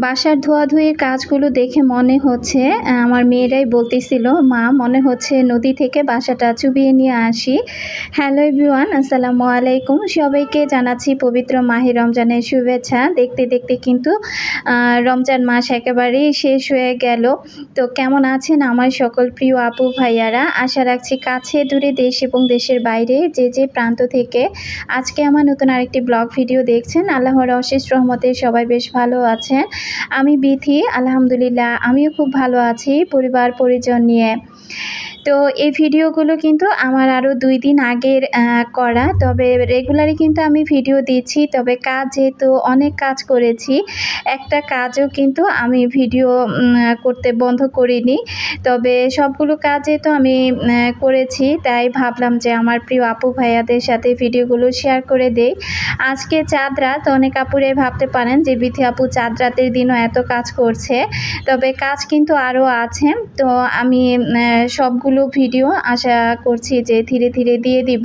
বাসার ধোয়াধুয়ির কাজগুলো দেখে মনে হচ্ছে আমার মেয়েরাই বলতেছিল, মা মনে হচ্ছে নদী থেকে বাসাটা চুবিয়ে নিয়ে আসি। হ্যালো এভরিওয়ান, আসসালামু আলাইকুম। সবাইকে জানাচ্ছি পবিত্র মাহে রমজানের শুভেচ্ছা। দেখতে দেখতে কিন্তু রমজান মাস একেবারেই শেষ হয়ে গেল। তো কেমন আছেন আমার সকল প্রিয় আপু ভাইয়ারা? আশা রাখছি কাছে দূরে দেশ এবং দেশের বাইরে যে যে প্রান্ত থেকে আজকে আমার নতুন আরেকটি ব্লগ ভিডিও দেখছেন, আল্লাহর অশেষ রহমতে সবাই বেশ ভালো আছেন। আমি বিথি, আলহামদুলিল্লাহ আমিও খুব ভালো আছি পরিবার পরিজন নিয়ে। তো এই ভিডিওগুলো কিন্তু আমার আরও 2 দিন আগের করা, তবে রেগুলারই কিন্তু আমি ভিডিও দিচ্ছি। তবে কাজ যেহেতু অনেক কাজ করেছি, একটা কাজও কিন্তু আমি ভিডিও করতে বন্ধ করিনি। তবে সবগুলো কাজ যেহেতু আমি করেছি, তাই ভাবলাম যে আমার প্রিয় আপু ভাইয়াদের সাথে ভিডিওগুলো শেয়ার করে দেই। আজকে চাঁদ রাত, অনেক আপুরাই ভাবতে পারেন যে বিথি আপু চাঁদ রাতের দিনও এত কাজ করছে, তবে কাজ কিন্তু আরও আছে। তো আমি সবগুলো ভিডিও আশা করছি যে ধীরে ধীরে দিয়ে দিব।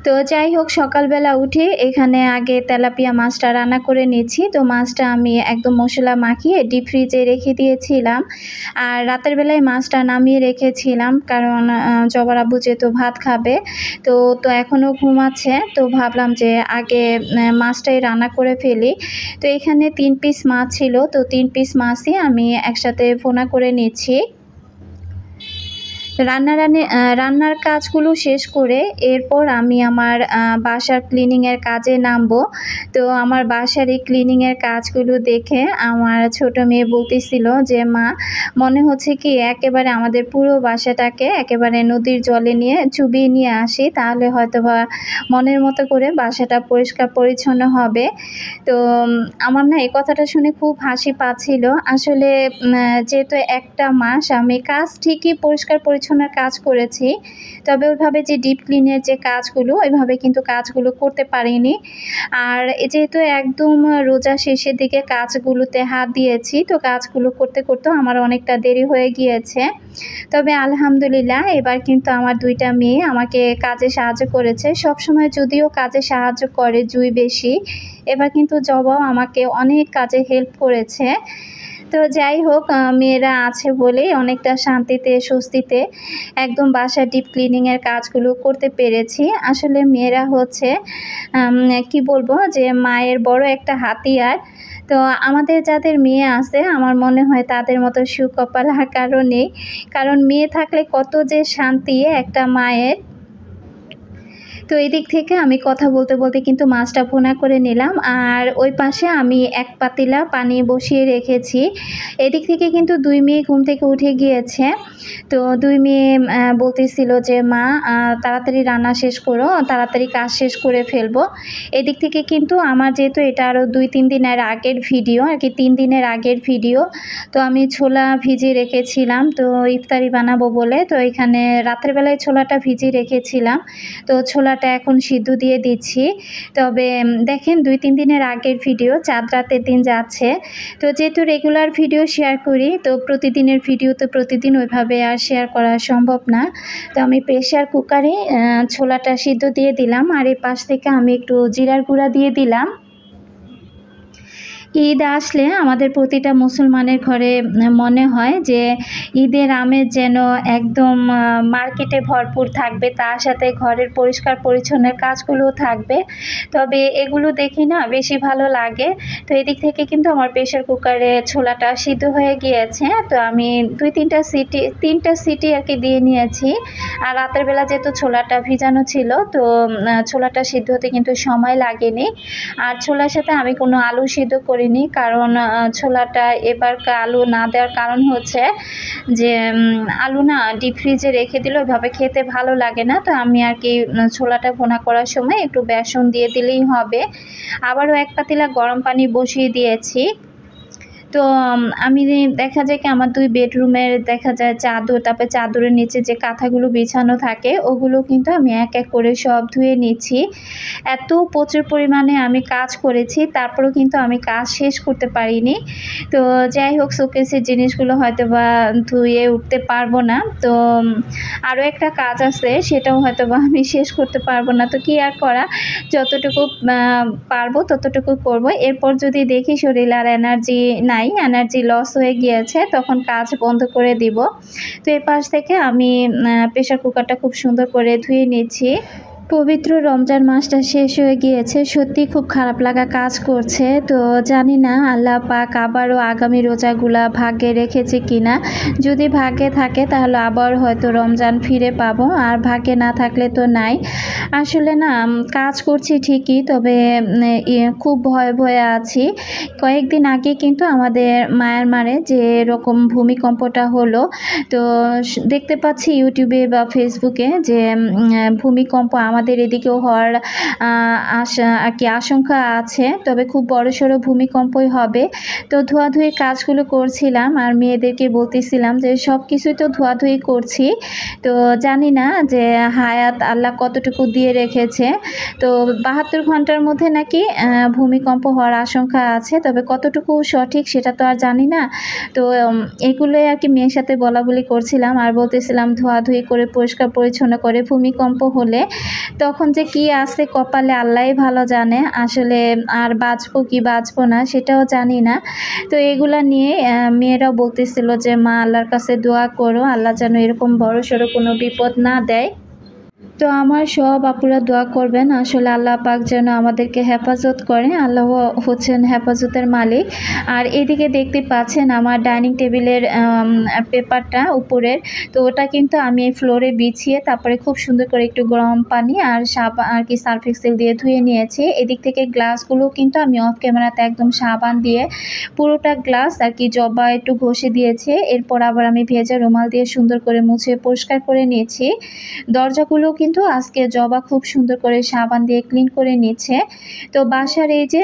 তো যাই হোক, সকালবেলা উঠে এখানে আগে তেলাপিয়া মাছটা রান্না করে নিচ্ছি। তো মাছটা আমি একদম মশলা মাখিয়ে ডিপ ফ্রিজে রেখে দিয়েছিলাম, আর রাতের বেলায় মাছটা নামিয়ে রেখেছিলাম, কারণ জবার আব্বু যেহেতু ভাত খাবে। তো এখনও ঘুমাচ্ছে, তো ভাবলাম যে আগে মাছটাই রান্না করে ফেলি। তো এখানে 3 পিস মাছ ছিল, তো 3 পিস মাছই আমি একসাথে ভুনা করে নিচ্ছি। রান্নার কাজগুলো শেষ করে এরপর আমি আমার বাসার ক্লিনিংয়ের কাজে নামবো। তো আমার বাসার এই ক্লিনিংয়ের কাজগুলো দেখে আমার ছোট মেয়ে বলতেছিল যে মা মনে হচ্ছে কি একেবারে আমাদের পুরো বাসাটাকে একেবারে নদীর জলে নিয়ে চুবিয়ে নিয়ে আসি, তাহলে হয়তো বা মনের মতো করে বাসাটা পরিষ্কার পরিচ্ছন্ন হবে। তো আমার না এই কথাটা শুনে খুব হাসি পাচ্ছিল। আসলে যেহেতু একটা মাস আমি কাজ ঠিকই পরিষ্কার পরিচ্ছন্নের কাজ করেছি, তবে ওইভাবে যে ডিপ ক্লিনের যে কাজগুলো ওইভাবে কিন্তু কাজগুলো করতে পারিনি। আর যেহেতু একদম রোজা শেষের দিকে কাজগুলোতে হাত দিয়েছি, তো কাজগুলো করতে করতে আমার অনেকটা দেরি হয়ে গিয়েছে। তবে আলহামদুলিল্লাহ এবার কিন্তু আমার 2টা মেয়ে আমাকে কাজে সাহায্য করেছে। সবসময় যদিও কাজে সাহায্য করে জুই বেশি, এবার কিন্তু জবাও আমাকে অনেক কাজে হেল্প করেছে। তো যাই হোক, মেয়েরা আছে বলেই অনেকটা শান্তিতে স্বস্তিতে একদম বাসার ডিপ ক্লিনিংয়ের কাজগুলো করতে পেরেছি। আসলে মেয়েরা হচ্ছে কি বলবো যে মায়ের বড় একটা হাতিয়ার। তো আমাদের যাদের মেয়ে আছে আমার মনে হয় তাদের মতো সুকপাল আর কারো নেই, কারণ মেয়ে থাকলে কত যে শান্তি একটা মায়ের। তো এদিক থেকে আমি কথা বলতে বলতে কিন্তু মাছটা ভুনা করে নিলাম, আর ওই পাশে আমি 1 পাতিলা পানি বসিয়ে রেখেছি। এদিক থেকে কিন্তু 2 মেয়ে ঘুম থেকে উঠে গিয়েছে। তো 2 মেয়ে বলতেছিল যে মা তাড়াতাড়ি রান্না শেষ করো, তাড়াতাড়ি কাজ শেষ করে ফেলবো। এদিক থেকে কিন্তু আমার যেহেতু এটা আরও 2-3 দিনের আগের ভিডিও, আর কি 3 দিনের আগের ভিডিও, তো আমি ছোলা ভিজিয়ে রেখেছিলাম তো ইফতারি বানাবো বলে। তো এখানে রাতের বেলায় ছোলাটা ভিজিয়ে রেখেছিলাম, তো ছোলাটা এখন সিদ্ধ দিয়ে দিচ্ছি। তবে দেখেন 2-3 দিনের আগের ভিডিও, চাঁদ রাতের দিন যাচ্ছে। তো যেহেতু রেগুলার ভিডিও শেয়ার করি, তো প্রতিদিনের ভিডিও তো প্রতিদিন ওইভাবে আর শেয়ার করা সম্ভব না। তো আমি প্রেশার কুকারে ছোলাটা সিদ্ধ দিয়ে দিলাম, আর এই পাশ থেকে আমি একটু জিরার গুঁড়া দিয়ে দিলাম। ঈদ আসলে আমাদের প্রতিটা মুসলমানের ঘরে মনে হয় যে ঈদের আমেজ যেন একদম মার্কেটে ভরপুর থাকবে, তার সাথে ঘরের পরিষ্কার পরিচ্ছন্নের কাজগুলোও থাকবে। তবে এগুলো দেখি না বেশি ভালো লাগে। তো এদিক থেকে কিন্তু আমার প্রেশার কুকারে ছোলাটা সিদ্ধ হয়ে গিয়েছে। তো আমি 3টা সিটি আর কি দিয়ে নিয়েছি। আর রাতের বেলা যেহেতু ছোলাটা ভিজানো ছিল, তো ছোলাটা সিদ্ধ হতে কিন্তু সময় লাগেনি। আর ছোলার সাথে আমি কোনো আলু সিদ্ধ করিনি, কারণ ছোলাটা এবার আলু না দেওয়ার কারণ হচ্ছে যে আলু না ডিপ ফ্রিজে রেখে দিলে ওইভাবে খেতে ভালো লাগে না। তো আমি আর কি ছোলাটা ভুনা করার সময় একটু বেসন দিয়ে দিলেই হবে। আবারও 1 পাতিলা গরম পানি বসিয়ে দিয়েছি। তো আমি দেখা যায় কি আমার 2 বেডরুমের দেখা যায় চাদর, তারপরে চাদরের নিচে যে কাঁথাগুলো বিছানো থাকে ওগুলো কিন্তু আমি এক এক করে সব ধুয়ে নিচ্ছি। এত প্রচুর পরিমাণে আমি কাজ করেছি, তারপরেও কিন্তু আমি কাজ শেষ করতে পারিনি। তো যাই হোক, শোকেসের জিনিসগুলো হয়তোবা ধুয়ে উঠতে পারবো না। তো আরও একটা কাজ আছে, সেটাও হয়তোবা আমি শেষ করতে পারবো না। তো কি আর করা, যতটুকু পারবো ততটুকু করব। এরপর যদি দেখি শরীরে আর এনার্জি নাই, এনার্জি লস হয়ে গিয়েছে, তখন কাজ বন্ধ করে দিব। তো এই পাশ থেকে আমি প্রেশার কুকারটা খুব সুন্দর করে ধুয়ে নিচ্ছি। পবিত্র রমজান মাসটা শেষ হয়ে গিয়েছে, সত্যি খুব খারাপ লাগা কাজ করছে। তো জানি না আল্লাহ পাক আবারও আগামী রোজাগুলা ভাগ্যে রেখেছে কিনা। যদি ভাগ্যে থাকে তাহলে আবার হয়তো রমজান ফিরে পাবো, আর ভাগ্যে না থাকলে তো নাই। আসলে না কাজ করছি ঠিকই, তবে খুব ভয়ে ভয়ে আছি। কয়েকদিন আগে কিন্তু আমাদের মায়ানমারে যে এরকম ভূমিকম্পটা হলো, তো দেখতে পাচ্ছি ইউটিউবে বা ফেসবুকে যে ভূমিকম্প আমাদের এদিকেও হওয়ার আশঙ্কা আছে, তবে খুব বড়সড় ভূমিকম্পই হবে। তো ধোয়াধুয়ি কাজগুলো করছিলাম আর মেয়েদেরকে বলতেছিলাম যে সব কিছুই তো ধোয়াধুয়ি করছি, তো জানি না যে হায়াত আল্লাহ কতটুকু দিয়ে রেখেছে। তো 72 ঘন্টার মধ্যে নাকি ভূমিকম্প হওয়ার আশঙ্কা আছে, তবে কতটুকু সঠিক সেটা তো আর জানি না। তো এগুলোই আর কি মেয়ের সাথে বলাবলি করছিলাম আর বলতেছিলাম ধোয়াধুয়ি করে পরিষ্কার পরিচ্ছন্ন করে ভূমিকম্প হলে তখন যে কি আছে কপালে আল্লাহই ভালো জানে। আসলে আর বাঁচবো কি বাঁচবো না সেটাও জানি না। তো এগুলা নিয়ে মেয়েরাও বলতেছিল যে মা আল্লাহর কাছে দোয়া করো, আল্লাহ যেন এরকম বড়সড় কোনো বিপদ না দেয়। তো আমার সব আপুরা দোয়া করবেন, আসলে আল্লাহ পাক যেন আমাদেরকে হেফাজত করে। আল্লাহ হচ্ছেন হেফাজতের মালিক। আর এদিকে দেখতে পাচ্ছেন আমার ডাইনিং টেবিলের পেপারটা উপরের, তো ওটা কিন্তু আমি ফ্লোরে বিছিয়ে তারপরে খুব সুন্দর করে একটু গরম পানি আর সার্ফ এক্সেল দিয়ে ধুয়ে নিয়েছি। এদিক থেকে গ্লাসগুলো কিন্তু আমি অফ ক্যামেরাতে একদম সাবান দিয়ে পুরোটা গ্লাস আর কি জবা একটু ঘষে দিয়েছে। এরপর আবার আমি ভেজা রুমাল দিয়ে সুন্দর করে মুছে পরিষ্কার করে নিয়েছি। দরজাগুলো কিন্তু আজকে জবা খুব সুন্দর করে সাবান দিয়ে ক্লিন করে নিচ্ছে। তো বাসার এই যে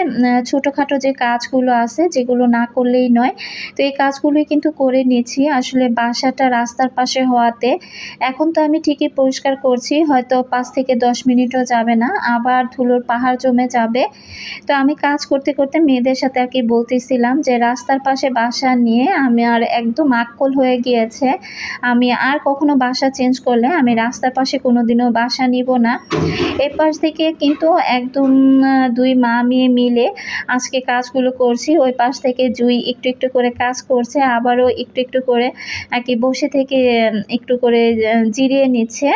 ছোটোখাটো যে কাজগুলো আছে যেগুলো না করলেই নয়, তো এই কাজগুলোই কিন্তু করে নিচ্ছি। আসলে বাসাটা রাস্তার পাশে হওয়াতে এখন তো আমি ঠিকই পরিষ্কার করছি, হয়তো 5 থেকে 10 মিনিটও যাবে না, আবার ধুলোর পাহাড় জমে যাবে। তো আমি কাজ করতে করতে মেয়েদের সাথে আর কি বলতেছিলাম যে রাস্তার পাশে বাসা নিয়ে আমি আর একদম আক্কল হয়ে গিয়েছে। আমি আর কখনো বাসা চেঞ্জ করলে আমি রাস্তার পাশে কোনোদিনও বাসা নিব না। এই পাশ থেকে কিন্তু একদম 2 মা মেয়ে মিলে আজকে কাজগুলো করছি। ওই পাশ থেকে জুই একটু একটু করে কাজ করছে, আবারও একটু একটু করে আর কি বসে থেকে একটু করে জিরিয়ে নিচ্ছে।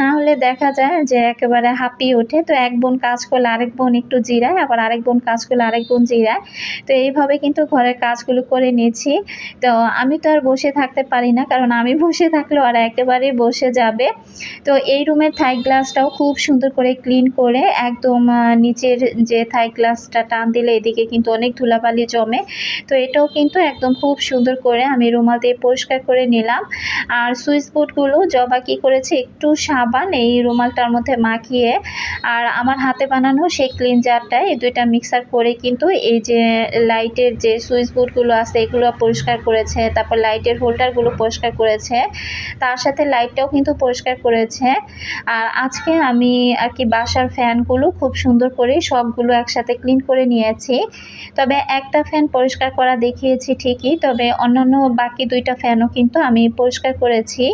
না হলে দেখা যায় যে একেবারে হাঁপিয়ে ওঠে। তো এক বোন কাজ করলে আরেক বোন একটু জিরায়, আবার আরেক বোন কাজ করলে আরেক বোন জিরায়। তো এইভাবে কিন্তু ঘরের কাজগুলো করে নিচ্ছি। তো আমি তো আর বসে থাকতে পারি না, কারণ আমি বসে থাকলে ওরা একেবারেই বসে যাবে। তো এই রুমের থাই গ্লাসটাও খুব সুন্দর করে ক্লিন করে একদম নিচের যে থাই গ্লাসটা টান দিলে এদিকে কিন্তু অনেক ধুলাবালি জমে। তো এটাও কিন্তু একদম খুব সুন্দর করে আমি রুমাল দিয়ে পরিষ্কার করে নিলাম। আর সুইচ বোর্ডগুলো জবা কি করেছে, একটু সাবান এই রুমালটার মধ্যে মাখিয়ে আর আমার হাতে বানানো সেই ক্লিনজারটা এই দুইটা মিক্সার করে কিন্তু এই যে লাইটের যে সুইচ বোর্ডগুলো আছে এগুলো পরিষ্কার করেছে, তারপর লাইটের হোল্ডারগুলো পরিষ্কার করেছে, তার সাথে লাইটটাও কিন্তু পরিষ্কার করেছে। আর আজকে আমি আর কি বাসার ফ্যানগুলো খুব সুন্দর করে সবগুলো একসাথে ক্লিন করে নিয়েছি। তবে একটা ফ্যান পরিষ্কার করা দেখিয়েছি ঠিকই, তবে অন্যান্য বাকি 2টা ফ্যানও কিন্তু আমি পরিষ্কার করেছি।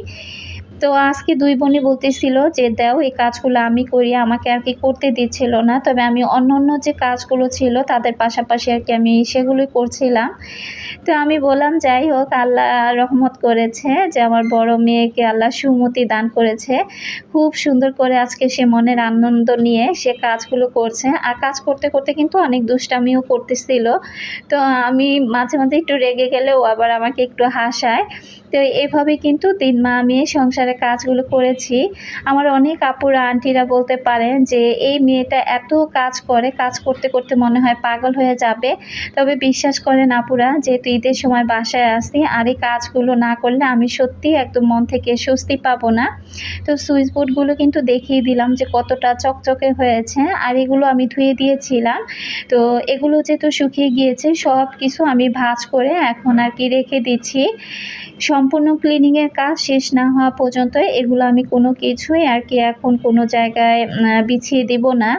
তো আজকে 2 বোনই বলতেছিল যে দাও এই কাজগুলো আমি করি, আমাকে আর কি করতে দিচ্ছিল না। তবে আমি অন্য যে কাজগুলো ছিল তাদের পাশাপাশি আর কি আমি সেগুলোই করছিলাম। তো আমি বললাম যাই হোক, আল্লাহ রহমত করেছে যে আমার বড় মেয়েকে আল্লাহ সুমতি দান করেছে। খুব সুন্দর করে আজকে সে মনের আনন্দ নিয়ে সে কাজগুলো করছে। আর কাজ করতে করতে কিন্তু অনেক দুষ্টামিও করতেছিল। তো আমি মাঝে মাঝে একটু রেগে গেলেও আবার আমাকে একটু হাসায়। তো এভাবে কিন্তু ৩ মা মেয়ে সংসারের কাজগুলো করেছি। আমার অনেক আপুরা আন্টিরা বলতে পারেন যে এই মেয়েটা এত কাজ করে, কাজ করতে করতে মনে হয় পাগল হয়ে যাবে। তবে বিশ্বাস করেন আপুরা, যেহেতু ঈদের সময় বাসায় আসি আর এই কাজগুলো না করলে আমি সত্যিই একদম মন থেকে স্বস্তি পাবো না। তো সুইচ বোর্ডগুলো কিন্তু দেখিয়ে দিলাম যে কতটা চকচকে হয়েছে, আর এগুলো আমি ধুয়ে দিয়েছিলাম। তো এগুলো যেহেতু শুকিয়ে গিয়েছে সব কিছু আমি ভাঁজ করে এখন আর কি রেখে দিচ্ছি। সম্পূর্ণ ক্লিনিংয়ের কাজ শেষ না হওয়া পর্যন্ত এগুলো আমি কোনো কিছুই আর কি এখন কোনো জায়গায় বিছিয়ে দিব না।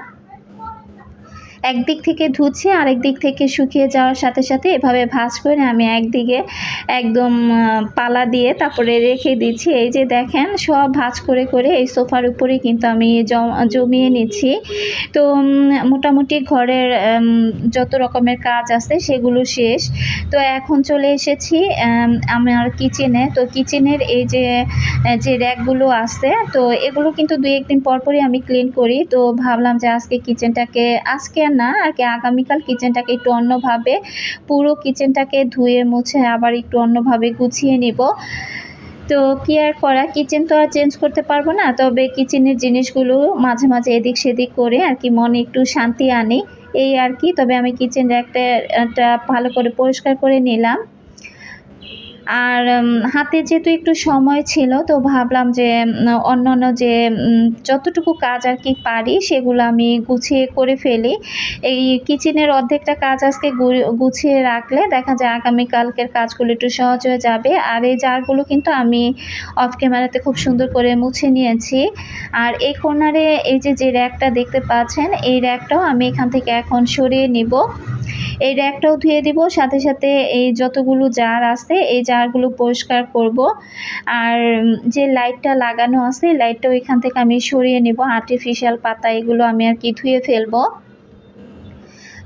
একদিক থেকে ধুচ্ছি, আরেক দিক থেকে শুকিয়ে যাওয়ার সাথে সাথে এভাবে ভাঁজ করে আমি একদিকে একদম পালা দিয়ে তারপরে রেখে দিচ্ছি। এই যে দেখেন সব ভাঁজ করে করে এই সোফার উপরেই কিন্তু আমি জমিয়ে নিচ্ছি। তো মোটামুটি ঘরের যত রকমের কাজ আছে সেগুলো শেষ। তো এখন চলে এসেছি আমার কিচেনে। তো কিচেনের এই যে র্যাকগুলো আছে, তো এগুলো কিন্তু ২-১ দিন পরপরই আমি ক্লিন করি। তো ভাবলাম যে আজকে কিচেনটাকে আজকে না আর কি আগামীকাল কিচেনটাকে একটু অন্যভাবে, পুরো কিচেনটাকে ধুয়ে মুছে আবার একটু অন্যভাবে গুছিয়ে নিব। তো কি আর করা, কিচেন তো আর চেঞ্জ করতে পারবো না, তবে কিচেনের জিনিসগুলো মাঝে মাঝে এদিক সেদিক করে আর কি মনে একটু শান্তি আনি, এই আর কি। তবে আমি কিচেন র্যাকটা ভালো করে পরিষ্কার করে নিলাম। আর হাতে যেহেতু একটু সময় ছিল তো ভাবলাম যে অন্যান্য যে যতটুকু কাজ আর কি পারি সেগুলো আমি গুছিয়ে করে ফেলি। এই কিচেনের অর্ধেকটা কাজ আজকে গুছিয়ে রাখলে দেখা যায় আগামীকালকের কাজগুলো একটু সহজ হয়ে যাবে। আর এই জারগুলো কিন্তু আমি অফ ক্যামেরাতে খুব সুন্দর করে মুছে নিয়েছি। আর এই কর্নারে এই যে র্যাকটা দেখতে পাচ্ছেন, এই র্যাকটাও আমি এখান থেকে এখন সরিয়ে নিব। এই র্যাকটাও ধুয়ে দিব, সাথে সাথে এই যতগুলো জার আছে এই জারগুলো পরিষ্কার করব। আর যে লাইটটা লাগানো আছে লাইটটাও এখান থেকে আমি সরিয়ে নেব, আর্টিফিশিয়াল পাতা এগুলো আমি আর কি ধুয়ে ফেলবো।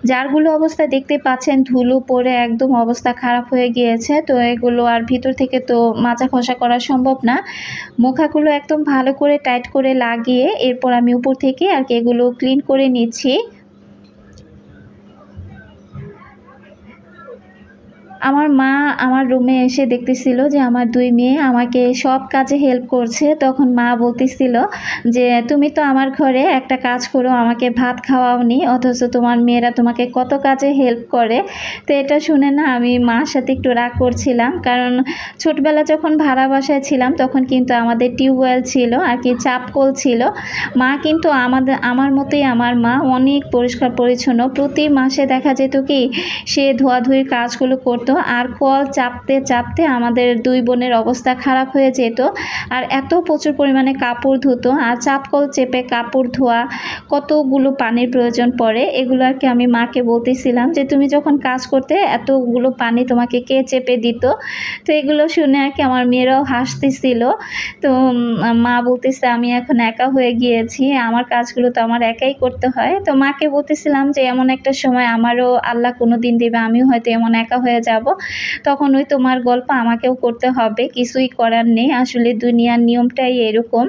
জারগুলো অবস্থা দেখতে পাচ্ছেন, ধুলো পড়ে একদম অবস্থা খারাপ হয়ে গিয়েছে। তো এগুলো আর ভিতর থেকে তো মাজা ঘষা করা সম্ভব না। মুখাগুলো একদম ভালো করে টাইট করে লাগিয়ে এরপর আমি উপর থেকে আর কি এগুলো ক্লিন করে নিচ্ছি। আমার মা আমার রুমে এসে দেখতেছিল যে আমার ২ মেয়ে আমাকে সব কাজে হেল্প করছে। তখন মা বলতেছিল যে তুমি তো আমার ঘরে একটা কাজ করো, আমাকে ভাত খাওয়াওনি, অথচ তোমার মেয়েরা তোমাকে কত কাজে হেল্প করে। তো এটা শুনে না আমি মার সাথে একটু রাগ করছিলাম, কারণ ছোটবেলা যখন ভাড়া বাসায় ছিলাম তখন কিন্তু আমাদের টিউবওয়েল ছিল আর কি, চাপকল ছিল। মা কিন্তু আমার মতোই আমার মা অনেক পরিষ্কার পরিচ্ছন্ন। প্রতি মাসে দেখা যেত কি সে ধোয়াধুয়ির কাজগুলো করতো, আর কল চাপতে চাপতে আমাদের ২ বোনের অবস্থা খারাপ হয়ে যেত। আর এত প্রচুর পরিমাণে কাপড় ধুতো, আর চাপকল চেপে কাপড় ধোয়া কতগুলো পানির প্রয়োজন পড়ে। এগুলো আর কি আমি মাকে বলতেছিলাম যে তুমি যখন কাজ করতে এতগুলো পানি তোমাকে কে চেপে দিত। তো এগুলো শুনে আর কি আমার মেয়েরাও হাসতেছিল। তো মা বলতেছে আমি এখন একা হয়ে গিয়েছি, আমার কাজগুলো তো আমার একাই করতে হয়। তো মাকে বলতেছিলাম যে এমন একটা সময় আমারও আল্লাহ কোনো দিন দেবে, আমিও হয়তো এমন একা হয়ে যাব, তখন ওই তোমার গল্প আমাকেও করতে হবে, কিছুই করার নেই, আসলে দুনিয়ার নিয়মটাই এরকম।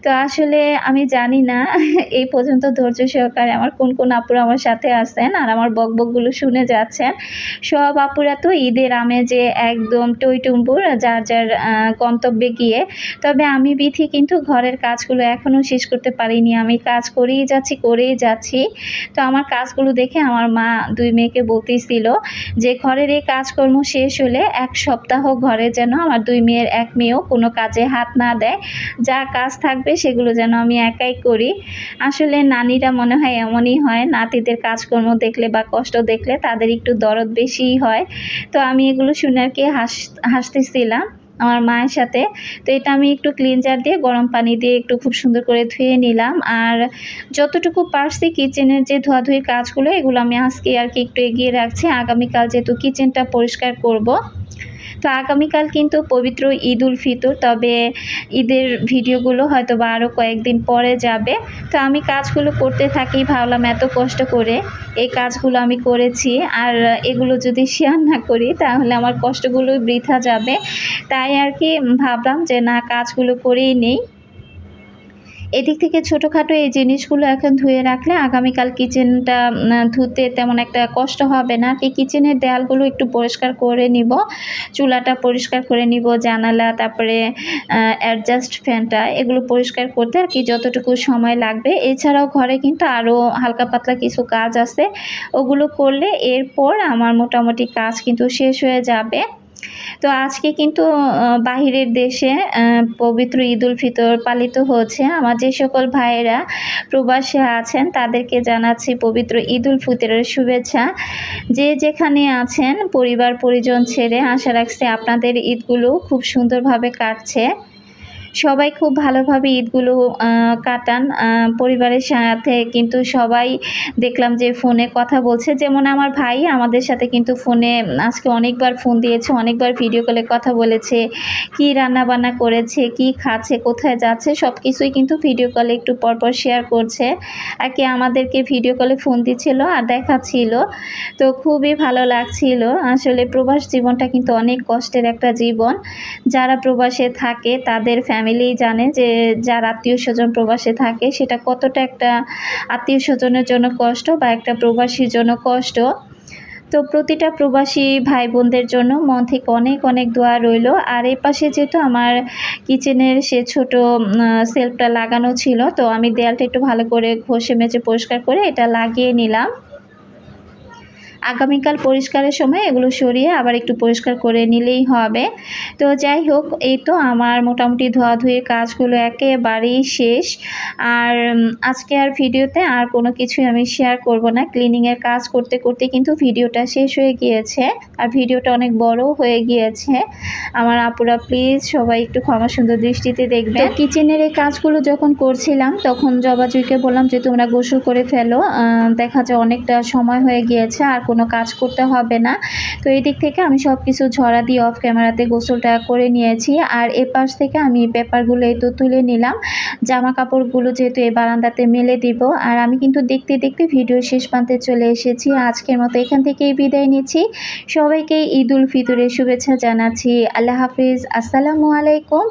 তো আসলে আমি জানি না এই পর্যন্ত ধৈর্য সহকারে আমার কোন কোন আপুরা আমার সাথে আছেন আর আমার বকবকগুলো শুনে যাচ্ছেন। সব আপুরা তো ঈদের আমেজে একদম টইটুম্বুর যার যার গন্তব্যে গিয়ে। তবে আমি বিথি কিন্তু ঘরের কাজগুলো এখনও শেষ করতে পারিনি, আমি কাজ করেই যাচ্ছি। তো আমার কাজগুলো দেখে আমার মা ২ মেয়েকে বলতেছিল যে ঘরের এই কাজকর্ম শেষ হলে ১ সপ্তাহ ঘরে যেন আমার ২ মেয়ের ১ মেয়েও কোনো কাজে হাত না দেয়, যা কাজ থাকবে সেগুলো যেন আমি একাই করি। আসলে নানীরা মনে হয় এমনই হয়, নাতিদের কাজকর্ম দেখলে বা কষ্ট দেখলে তাদের একটু দরদ বেশিই হয়। তো আমি এগুলো শুনে আর কি হাসতেছিলাম আমার মায়ের সাথে। তো এটা আমি একটু ক্লিনজার দিয়ে গরম পানি দিয়ে একটু খুব সুন্দর করে ধুয়ে নিলাম। আর যতটুকু পারছি কিচেনের যে ধোয়াধুয়ির কাজগুলো এগুলো আমি আজকে আর কি একটু এগিয়ে রাখছি, আগামীকাল যেহেতু কিচেনটা পরিষ্কার করব। তো আগামীকাল কিন্তু পবিত্র ঈদ উল ফিতর, তবে ঈদের ভিডিওগুলো হয়তো বা আরও কয়েকদিন পরে যাবে। তো আমি কাজগুলো করতে থাকি, ভাবলাম এত কষ্ট করে এই কাজগুলো আমি করেছি, আর এগুলো যদি শেয়ার না করি তাহলে আমার কষ্টগুলো বৃথা যাবে। তাই আর কি ভাবলাম যে না, কাজগুলো করেই নেই। এদিক থেকে ছোটোখাটো এই জিনিসগুলো এখন ধুয়ে রাখলে আগামীকাল কিচেনটা ধুতে তেমন একটা কষ্ট হবে না। এই কিচেনের দেয়ালগুলো একটু পরিষ্কার করে নিব, চুলাটা পরিষ্কার করে নিব, জানালা, তারপরে অ্যাডজাস্ট ফ্যানটা, এগুলো পরিষ্কার করতে আর কি যতটুকু সময় লাগবে। এছাড়াও ঘরে কিন্তু আরও হালকা পাতলা কিছু কাজ আছে, ওগুলো করলে এরপর আমার মোটামুটি কাজ কিন্তু শেষ হয়ে যাবে। তো আজকে কিন্তু বাহিরের দেশে পবিত্র ঈদ উল ফিতর পালিত হচ্ছে। আমার যে সকল ভাইয়েরা প্রবাসে আছেন তাদেরকে জানাচ্ছি পবিত্র ঈদ উল ফিতরের শুভেচ্ছা। যে যেখানে আছেন পরিবার পরিজন ছেড়ে আশা রাখছি আপনাদের ঈদগুলো খুব সুন্দরভাবে কাটছে। সবাই খুব ভালোভাবে ঈদগুলো কাটান পরিবারের সাথে। কিন্তু সবাই দেখলাম যে ফোনে কথা বলছে, যেমন আমার ভাই আমাদের সাথে কিন্তু ফোনে আজকে অনেকবার ফোন দিয়েছে, অনেকবার ভিডিও কলে কথা বলেছে, কি রান্না বান্না করেছে, কি খাচ্ছে, কোথায় যাচ্ছে, সব কিছুই কিন্তু ভিডিও কলে একটু পরপর শেয়ার করছে আর কি আমাদেরকে ভিডিও কলে ফোন দিচ্ছিল আর দেখাচ্ছিল। তো খুবই ভালো লাগছিল। আসলে প্রবাস জীবনটা কিন্তু অনেক কষ্টের একটা জীবন। যারা প্রবাসে থাকে তাদের ফ্যামিলি জানে যে যার আত্মীয় স্বজন প্রবাসে থাকে সেটা কতটা একটা আত্মীয় স্বজনের জন্য কষ্ট বা একটা প্রবাসীর জন্য কষ্ট। তো প্রতিটা প্রবাসী ভাই বোনদের জন্য মন থেকে অনেক অনেক দোয়া রইল। আর এই পাশে যেহেতু আমার কিচেনের সে ছোট সেলফটা লাগানো ছিল, তো আমি দেয়ালটা একটু ভালো করে ঘষে মেজে পরিষ্কার করে এটা লাগিয়ে নিলাম। আগামীকাল পরিষ্কারের সময় এগুলো সরিয়ে আবার একটু পরিষ্কার করে নিলেই হবে। তো যাই হোক, এই তো আমার মোটামুটি ধোয়াধুয়ির কাজগুলো একেবারেই শেষ। আর আজকে আর ভিডিওতে আর কোনো কিছুই আমি শেয়ার করব না। ক্লিনিংয়ের কাজ করতে করতে কিন্তু ভিডিওটা শেষ হয়ে গিয়েছে আর ভিডিওটা অনেক বড় হয়ে গিয়েছে। আমার আপুরা প্লিজ সবাই একটু ক্ষমা সুন্দর দৃষ্টিতে দেখবেন। কিচেনের এই কাজগুলো যখন করছিলাম তখন জবাজুইকে বললাম যে তোমরা গোসল করে ফেলো, দেখা যায় অনেকটা সময় হয়ে গিয়েছে আর কোনো কাজ করতে হবে না। তো এই দিক থেকে আমি সব কিছু ঝরা দিয়ে অফ ক্যামেরাতে গোসলটা করে নিয়েছি। আর এ পাশ থেকে আমি পেপারগুলো এই তো তুলে নিলাম, জামা কাপড়গুলো যেহেতু এই বারান্দাতে মেলে দিব। আর আমি কিন্তু দেখতে দেখতে ভিডিও শেষ প্রান্তে চলে এসেছি। আজকের মতো এখান থেকেই বিদায় নিচ্ছি। সবাইকে ঈদ উল ফিতরের শুভেচ্ছা জানাচ্ছি। আল্লাহ হাফিজ, আসসালামু আলাইকুম।